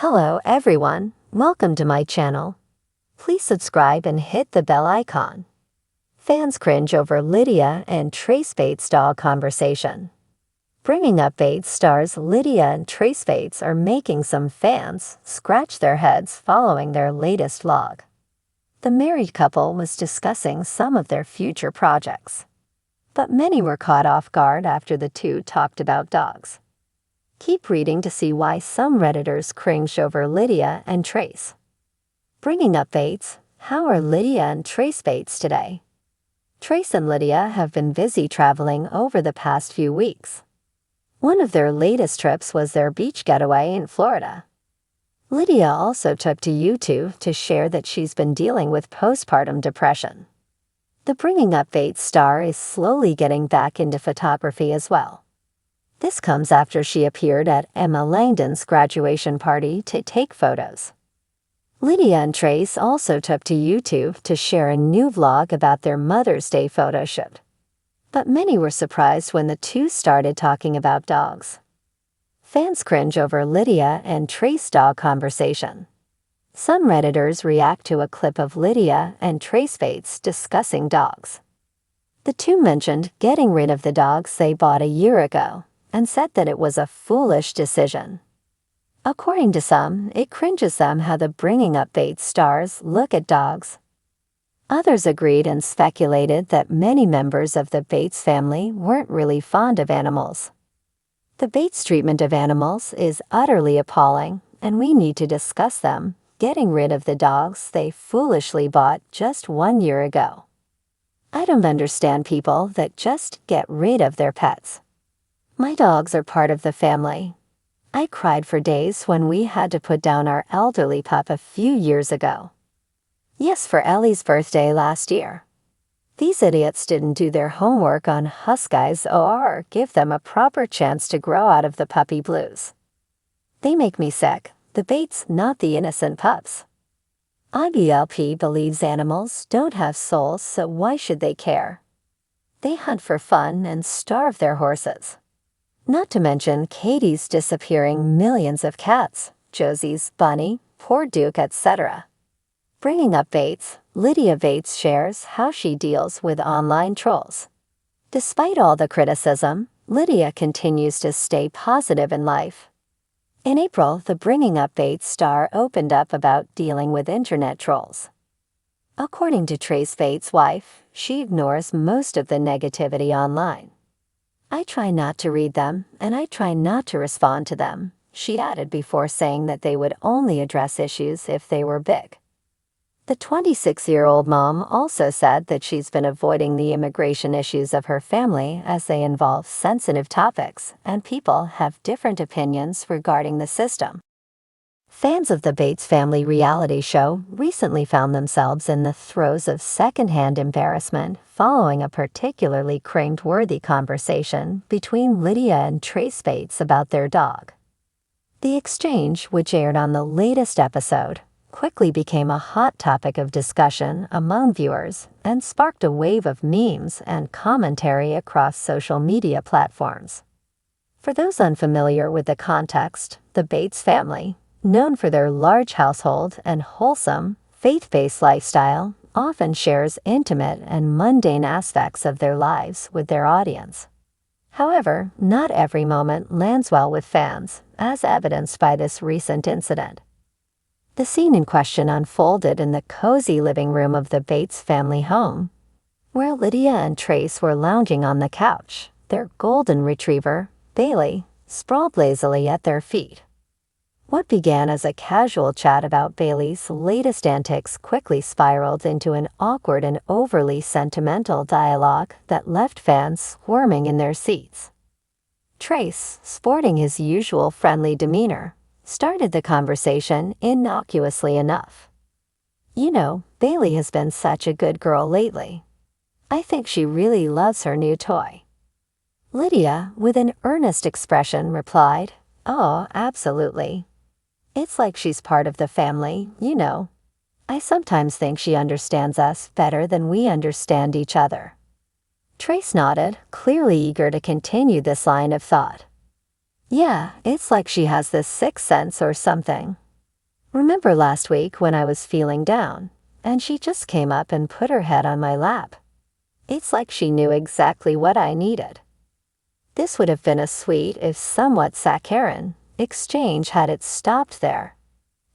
Hello everyone, welcome to my channel. Please subscribe and hit the bell icon. Fans cringe over Lydia and Trace Bates' dog conversation. Bringing Up Bates stars Lydia and Trace Bates are making some fans scratch their heads following their latest vlog. The married couple was discussing some of their future projects, but many were caught off guard after the two talked about dogs. Keep reading to see why some Redditors cringe over Lydia and Trace. Bringing Up Bates, how are Lydia and Trace Bates today? Trace and Lydia have been busy traveling over the past few weeks. One of their latest trips was their beach getaway in Florida. Lydia also took to YouTube to share that she's been dealing with postpartum depression. The Bringing Up Bates star is slowly getting back into photography as well. This comes after she appeared at Emma Langdon's graduation party to take photos. Lydia and Trace also took to YouTube to share a new vlog about their Mother's Day photo shoot. But many were surprised when the two started talking about dogs. Fans cringe over Lydia and Trace dog conversation. Some Redditors react to a clip of Lydia and Trace Bates discussing dogs. The two mentioned getting rid of the dogs they bought a year ago and said that it was a foolish decision. According to some, it cringes them how the Bringing Up Bates stars look at dogs. Others agreed and speculated that many members of the Bates family weren't really fond of animals. The Bates treatment of animals is utterly appalling, and we need to discuss them getting rid of the dogs they foolishly bought just 1 year ago. I don't understand people that just get rid of their pets. My dogs are part of the family. I cried for days when we had to put down our elderly pup a few years ago. Yes, for Ellie's birthday last year. These idiots didn't do their homework on Huskies or give them a proper chance to grow out of the puppy blues. They make me sick, the Bates, not the innocent pups. IBLP believes animals don't have souls, so why should they care? They hunt for fun and starve their horses. Not to mention Katie's disappearing millions of cats, Josie's bunny, poor Duke, etc. Bringing Up Bates, Lydia Bates shares how she deals with online trolls. Despite all the criticism, Lydia continues to stay positive in life. In April, the Bringing Up Bates star opened up about dealing with internet trolls. According to Trace Bates' wife, she ignores most of the negativity online. I try not to read them, and I try not to respond to them, she added before saying that they would only address issues if they were big. The 26-year-old mom also said that she's been avoiding the immigration issues of her family as they involve sensitive topics and people have different opinions regarding the system. Fans of the Bates family reality show recently found themselves in the throes of secondhand embarrassment following a particularly cringe-worthy conversation between Lydia and Trace Bates about their dog. The exchange, which aired on the latest episode, quickly became a hot topic of discussion among viewers and sparked a wave of memes and commentary across social media platforms. For those unfamiliar with the context, the Bates family, known for their large household and wholesome, faith-based lifestyle, often shares intimate and mundane aspects of their lives with their audience. However, not every moment lands well with fans, as evidenced by this recent incident. The scene in question unfolded in the cozy living room of the Bates family home, where Lydia and Trace were lounging on the couch, their golden retriever, Bailey, sprawled lazily at their feet. What began as a casual chat about Bailey's latest antics quickly spiraled into an awkward and overly sentimental dialogue that left fans squirming in their seats. Trace, sporting his usual friendly demeanor, started the conversation innocuously enough. You know, Bailey has been such a good girl lately. I think she really loves her new toy. Lydia, with an earnest expression, replied, "Oh, absolutely. It's like she's part of the family, you know. I sometimes think she understands us better than we understand each other." Trace nodded, clearly eager to continue this line of thought. "Yeah, it's like she has this sixth sense or something. Remember last week when I was feeling down, and she just came up and put her head on my lap? It's like she knew exactly what I needed. This would have been a sweet, if somewhat saccharine, exchange had it stopped there.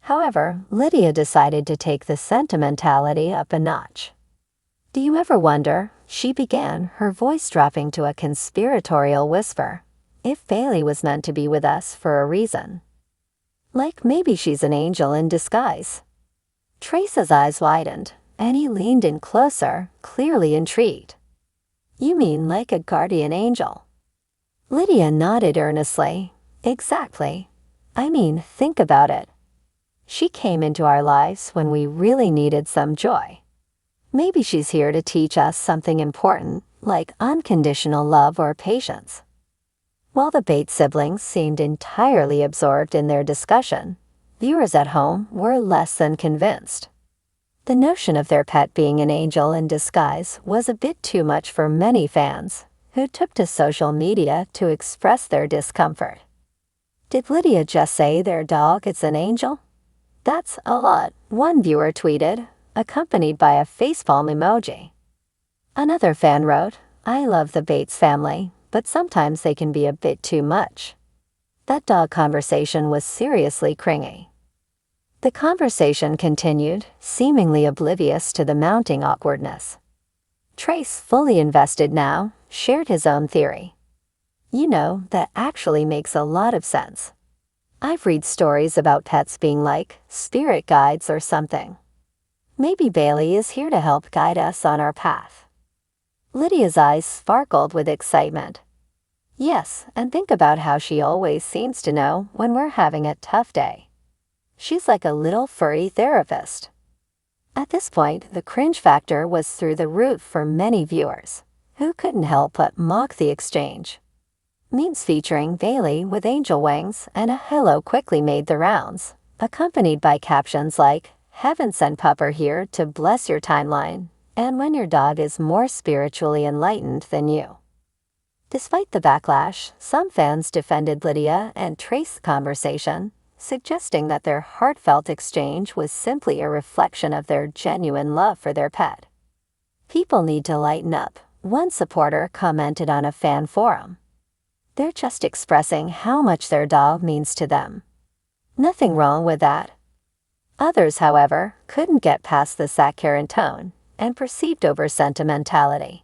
However, Lydia decided to take the sentimentality up a notch. "Do you ever wonder," she began, her voice dropping to a conspiratorial whisper, "if Bailey was meant to be with us for a reason? Like maybe she's an angel in disguise?" Trace's eyes widened, and he leaned in closer, clearly intrigued. "You mean like a guardian angel?" Lydia nodded earnestly. "Exactly. I mean, think about it. She came into our lives when we really needed some joy. Maybe she's here to teach us something important, like unconditional love or patience." While the Bates siblings seemed entirely absorbed in their discussion, viewers at home were less than convinced. The notion of their pet being an angel in disguise was a bit too much for many fans, who took to social media to express their discomfort. "Did Lydia just say their dog is an angel? That's a lot," one viewer tweeted, accompanied by a facepalm emoji. Another fan wrote, "I love the Bates family, but sometimes they can be a bit too much." That dog conversation was seriously cringy. The conversation continued, seemingly oblivious to the mounting awkwardness. Trace, fully invested now, shared his own theory. "You know, that actually makes a lot of sense. I've read stories about pets being like spirit guides or something. Maybe Bailey is here to help guide us on our path." Lydia's eyes sparkled with excitement. "Yes, and think about how she always seems to know when we're having a tough day. She's like a little furry therapist." At this point, the cringe factor was through the roof for many viewers, who couldn't help but mock the exchange. Memes featuring Bailey with angel wings and a hello quickly made the rounds, accompanied by captions like, "Heaven sent Pupper here to bless your timeline," and "when your dog is more spiritually enlightened than you." Despite the backlash, some fans defended Lydia and Trace's conversation, suggesting that their heartfelt exchange was simply a reflection of their genuine love for their pet. "People need to lighten up," one supporter commented on a fan forum. "They're just expressing how much their dog means to them. Nothing wrong with that." Others, however, couldn't get past the saccharine tone and perceived over sentimentality.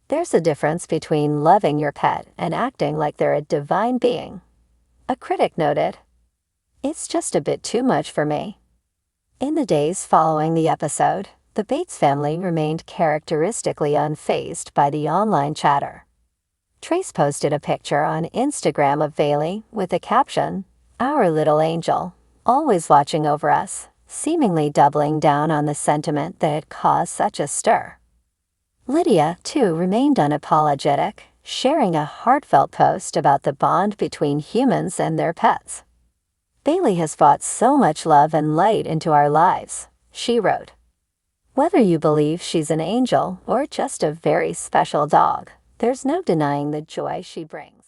"There's a difference between loving your pet and acting like they're a divine being." A critic noted, "It's just a bit too much for me." In the days following the episode, the Bates family remained characteristically unfazed by the online chatter. Trace posted a picture on Instagram of Bailey with the caption, "Our little angel, always watching over us," seemingly doubling down on the sentiment that had caused such a stir. Lydia, too, remained unapologetic, sharing a heartfelt post about the bond between humans and their pets. "Bailey has brought so much love and light into our lives," she wrote. "Whether you believe she's an angel or just a very special dog, there's no denying the joy she brings."